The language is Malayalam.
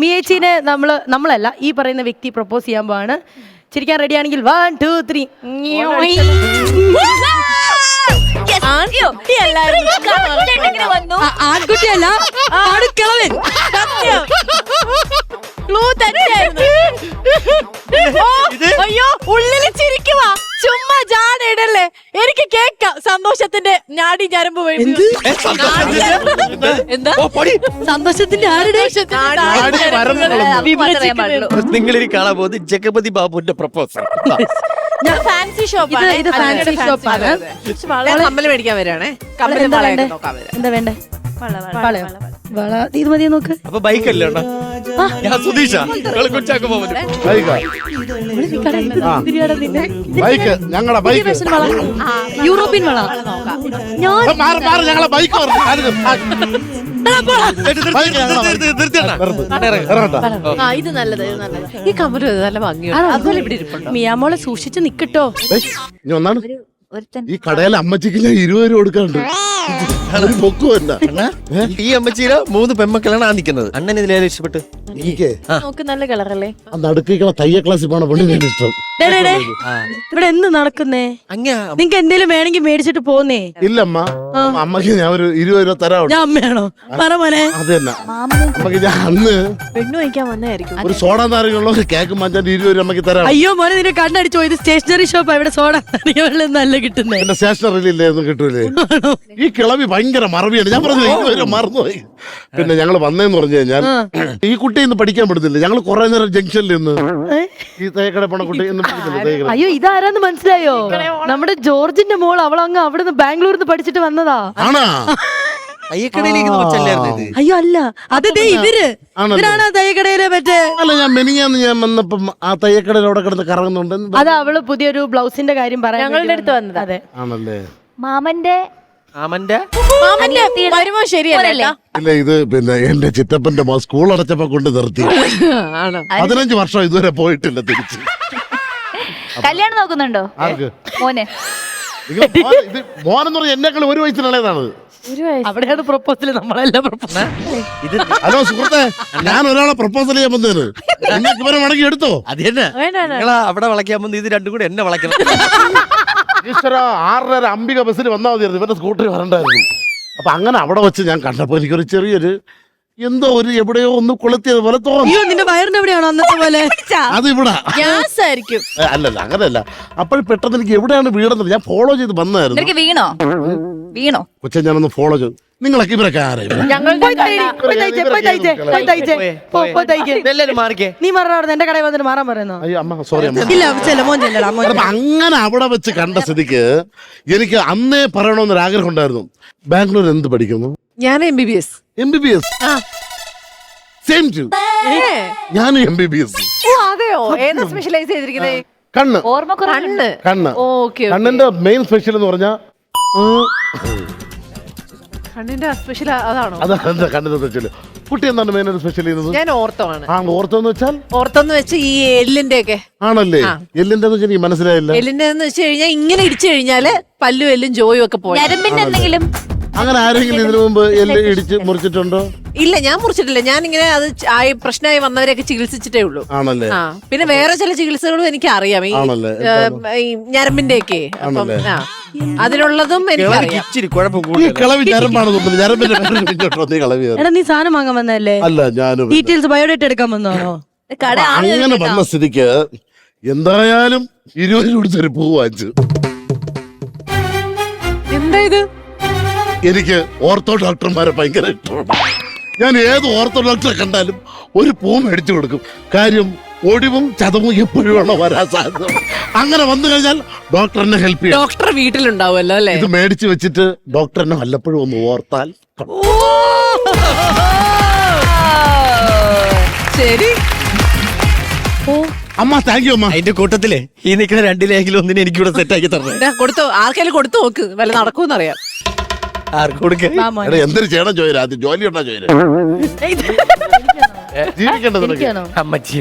മിയേച്ചിനെ നമ്മളല്ല ഈ പറയുന്ന വ്യക്തി പ്രപ്പോസ് ചെയ്യാൻ പോവാണ്. ചിരിക്കാൻ റെഡി ആണെങ്കിൽ 1 2 3. ആൺകുട്ടിയല്ല കിളവൻ. അയ്യോ ഉള്ളില് ചിരിക്കുവാ. ചുമ്മാ ജാടയിടല്ലേ. എനിക്ക് കേക്കാം സന്തോഷത്തിന്റെ ഞാടി ഞരമ്പ് എന്താ സന്തോഷത്തിന്റെ ആരുടെ നിങ്ങളിനി കാണാൻ പോകുന്നത് ജഗപതി ബാബുവിന്റെ പ്രപ്പോസൽ. ഫാൻസി ഷോപ്പാണ്. ഇത് ഫാൻസി ഷോപ്പാണ്. കമ്മല് മേടിക്കാൻ വരാണേ. കമ്മല് നോക്കാൻ വരാം. എന്താ വേണ്ടേ? വള ഇത് മതിയോ നോക്ക്. അപ്പൊ ബൈക്കല്ലേ ഞാൻ സുധീഷ കൊച്ചാക്ക് പോകുന്നത് ബൈക്ക് ഞങ്ങളെ ബൈക്ക് യൂറോപ്യൻ വള. ഞങ്ങളെ ബൈക്ക് ഇത് നല്ലത് ഈ കമ്മല് നല്ല ഭംഗിയാണ്. അതുപോലെ ഇവിടെ ഇരിപ്പുണ്ടോ? മിയാമോളെ സൂക്ഷിച്ച് നിക്കട്ടോ. ഒന്നാണ് ഈ കടയിലെ അമ്മച്ചിക്ക് ഞാൻ 20 രൂപ കൊടുക്കാറുണ്ട്. ഈ അമ്മച്ചിയുടെ 3 പെമ്മക്കളാണ് ആ നിൽക്കുന്നത്. അണ്ണൻ ഇതിലേലും ഇഷ്ടപ്പെട്ട് നോക്ക് നല്ല കളറല്ലേ. നടുക്കിക്കണ തയ്യ ക്ലാസ്സിൽ പോണ പെണ്ണിന് ഇഷ്ടം. ഇവിടെ എന്ത് നടക്കുന്നേ? നിങ്ങക്ക് എന്തേലും വേണമെങ്കിൽ മേടിച്ചിട്ട് പോന്നേ. ഇല്ലമ്മ അമ്മക്ക് ഞാൻ ഒരു 20 രൂപ തരാം. ഞാൻ അമ്മയാണോ? പറ മോനെ. അത് തന്നെ അമ്മക്ക് ഞാൻ അന്ന് പെണ്ണു വയ്ക്കാൻ വന്നായിരിക്കും. ഒരു സോഡ നാരങ്ങളുള്ള ഒരു കേക്ക് മാറ്റാൻ 20 രൂപ അമ്മക്ക് തരാം. അയ്യോ മോനെ നിന്നെ കണ്ണടിച്ചോ. ഇത് സ്റ്റേഷനറി ഷോപ്പാ. ഇവിടെ സോഡ നല്ല കിട്ടുന്നേ. എന്റെ സ്റ്റേഷനറിയില്ലേ ഒന്നും കിട്ടൂലേ. ഈ കിളവി ഭയങ്കര മറവിയാണ്. ഞാൻ പറഞ്ഞു 20 രൂപ മറന്നുപോയി. പിന്നെ ഞങ്ങള് വന്നേന്ന് പറഞ്ഞു കഴിഞ്ഞാൽ ഈ കുട്ടി ഇന്ന് പഠിക്കാൻ പറ്റുന്നില്ല. ഞങ്ങൾ കുറെ നേരം ജംഗ്ഷനിൽ നിന്ന് ഈ തേക്കട പോണ കുട്ടി അയ്യോ ഇതാരാന്ന് മനസ്സിലായോ? നമ്മുടെ ജോർജിന്റെ മോൾ. അവളങ്ങ് അവിടുന്ന് ബാംഗ്ലൂരിന്ന് പഠിച്ചിട്ട് വന്നതാ. ആണാ? അയ്യോ അല്ല അത് ഇവരാണ് തയ്യക്കടയിലെ മറ്റേ. അല്ല ഞാൻ മെനിഞ്ഞാന്ന് ഞാൻ വന്നപ്പം ആ തയ്യക്കടയിൽ അവിടെ കിടന്ന് കറങ്ങുന്നുണ്ട്. അത് അവള് പുതിയൊരു ബ്ലൗസിന്റെ കാര്യം പറയാൻ ഞങ്ങളുടെ അടുത്ത് വന്നത്. അതെ ആണല്ലേ. മാമന്റെ വരുമ്പോ ശരിയല്ലേ? ഇല്ല ഇത് പിന്നെ എന്റെ ചിറ്റപ്പന്റെ സ്കൂൾ അടച്ചപ്പോ കൊണ്ട് നിർത്തി. 15 വർഷം ഇതുവരെ പോയിട്ടില്ല തിരിച്ച്. കല്യാണം നോക്കുന്നുണ്ടോ? ആർക്ക്? മോനെ. മോനെന്ന് പറഞ്ഞാൽ എന്നെക്കാൾ 1 വയസ്സിനുള്ളതാണ്. അവിടെയാണ് പ്രപ്പോസൽ. നമ്മളെല്ലാം പ്രപ്പോസൽ. ഹലോ സുഹൃത്തെ, ഞാൻ ഒരാളെ പ്രപ്പോസൽ ചെയ്യാൻ വന്നേന്. നിങ്ങൾക്ക് ഇവരെ മടങ്ങി എടുത്തോ? അത് തന്നെ അവിടെ വളയ്ക്കാൻ വന്ന് ഇത് രണ്ടും കൂടെ എന്നെ വളയ്ക്കണം. ഈശ്വര 6:30 അംബിക ബസ്സിൽ വന്നാൽ മതിയായിരുന്നു. ഇവരുടെ സ്കൂട്ടറിൽ വരണ്ടായിരുന്നു. അപ്പൊ അങ്ങനെ അവിടെ വെച്ച് ഞാൻ കണ്ടപ്പോ എനിക്കൊരു ചെറിയൊരു എന്തോ ഒരു എവിടെയോ ഒന്ന് കൊളുത്തിയത് പോലെ തോന്നി. നിന്റെ വയറിന്റെ എവിടെയാണോ അന്നത്തെ പോലെ? അത് ഇവിടെ ഗ്യാസ് ആയിരിക്കും. അല്ലല്ല അങ്ങനെയല്ല. അപ്പോൾ പെട്ടെന്ന് എനിക്ക് എവിടെയാണ് വീടെന്നത് ഞാൻ ഫോളോ ചെയ്ത് വന്നായിരുന്നു. വീണോ കൊച്ചെ ഞാനൊന്ന് ഫോളോ ചെയ്തു. നിങ്ങളൊക്കെ ഇവരൊക്കെ ആരായിരുന്നു? നീ മാറാ. എന്റെ കടയിൽ വന്നിട്ട് മാറാൻ പറയുന്നോ? അയ്യോ അമ്മ സോറി അമ്മ. അങ്ങനെ അവിടെ വെച്ച് കണ്ട സ്ഥിതിക്ക് എനിക്ക് അന്നേ പറയണമെന്നൊരാഗ്രഹം ഉണ്ടായിരുന്നു. ബാംഗ്ലൂർ എന്ത് പഠിക്കുന്നു? ഞാൻ MBBS. MBBS സെയിം ടു ഞാൻ MBBS. അതെയോ? ഏതാ സ്പെഷ്യലൈസ് ചെയ്തിരിക്കുന്നത്? കണ്ണ്. കണ്ണ്. കണ്ണിന്റെ മെയിൻ സ്പെഷ്യൽ എന്ന് പറഞ്ഞാ കണ്ണിന്റെ സ്പെഷ്യൽ അതാണോ? അതാണ് കണ്ണിന്റെ സ്പെഷ്യൽ. കുട്ടി എന്താണ് മെയിൻ സ്പെഷ്യൽ ചെയ്യുന്നത്? ഞാൻ ഓർത്തോ ആണ്. ഓർത്തോ എന്ന് വെച്ചാൽ? ഓർത്തോന്ന് വെച്ച് ഈ എല്ലിന്റെ ഒക്കെ ആണല്ലേ. എല്ലിന്റെ എനിക്ക് മനസ്സിലായില്ല. എല്ലിന്റെ വെച്ച് കഴിഞ്ഞാൽ ഇങ്ങനെ ഇടിച്ചു കഴിഞ്ഞാല് പല്ലും എല്ലും ജോയും ഒക്കെ പോയി. എന്തെങ്കിലും അങ്ങനെ ആരെങ്കിലും ഇതിനു മുമ്പ് എല്ല് ഇടിച്ച് മുറിച്ചിട്ടുണ്ടോ? ഇല്ല ഞാൻ മുറിച്ചിട്ടില്ല. ഞാൻ ഇങ്ങനെ അത് പ്രശ്നമായി വന്നവരെയൊക്കെ ചികിത്സിച്ചിട്ടേ ഉള്ളൂ. ആണല്ലേ. പിന്നെ വേറെ ചില ചികിത്സകളും എനിക്ക് അറിയാം. ഈ ഞരമ്പിന്റെ ഒക്കെ അതിനുള്ളതും നീ സാധനം വാങ്ങാൻ വന്നല്ലേ? അല്ല ഞാൻ ഡീറ്റെയിൽസ് ബയോഡേറ്റ എടുക്കാൻ വന്നാണോ? അങ്ങനെ വന്ന സ്ഥിതിക്ക് എന്തായാലും 20 കൊടുത്തൊരു പൂ വാങ്ങിച്ചു. എന്താ ഇത്? എനിക്ക് ഓർത്തോ ഡോക്ടർമാരെ ഭയങ്കര ഇഷ്ടമാണ്. ഞാൻ ഏത് ഓർത്തോ ഡോക്ടറെ കണ്ടാലും ഒരു പൂ മേടിച്ചു കൊടുക്കും. കാര്യം ഒടിവും ചതവും എപ്പോഴും വരാൻ സാധ്യത. അങ്ങനെ വന്നു കഴിഞ്ഞാൽ ഡോക്ടർ എന്നെ ഹെൽപ്പ് ചെയ്യും. ഡോക്ടർ വീട്ടിലുണ്ടാവുമല്ലോ അല്ലേ? ഇത് മേടിച്ചു വെച്ചിട്ട് ഡോക്ടർ എന്നെ വല്ലപ്പോഴും ഒന്ന് ഓർത്താൽ. ശരി അമ്മ താങ്ക് യു അമ്മ. അതിന്റെ കൂട്ടത്തില് ഈ നിൽക്കുന്ന 2 ലേഖിലും ഒന്നിനെ എനിക്കിവിടെ സെറ്റാക്കി തരണം. കൊടുത്തു. ആർക്കെങ്കിലും കൊടുത്തു നോക്ക്, വല്ല നടക്കൂന്നറിയാം. ആർക്ക് കൊടുക്കുക? എന്തൊരു ചെയ്യണം ചോദിച്ചു. ആദ്യം ജോലി ഉണ്ടാ ചോദിച്ചു. ജീവിക്കേണ്ടത് അമ്മച്ചി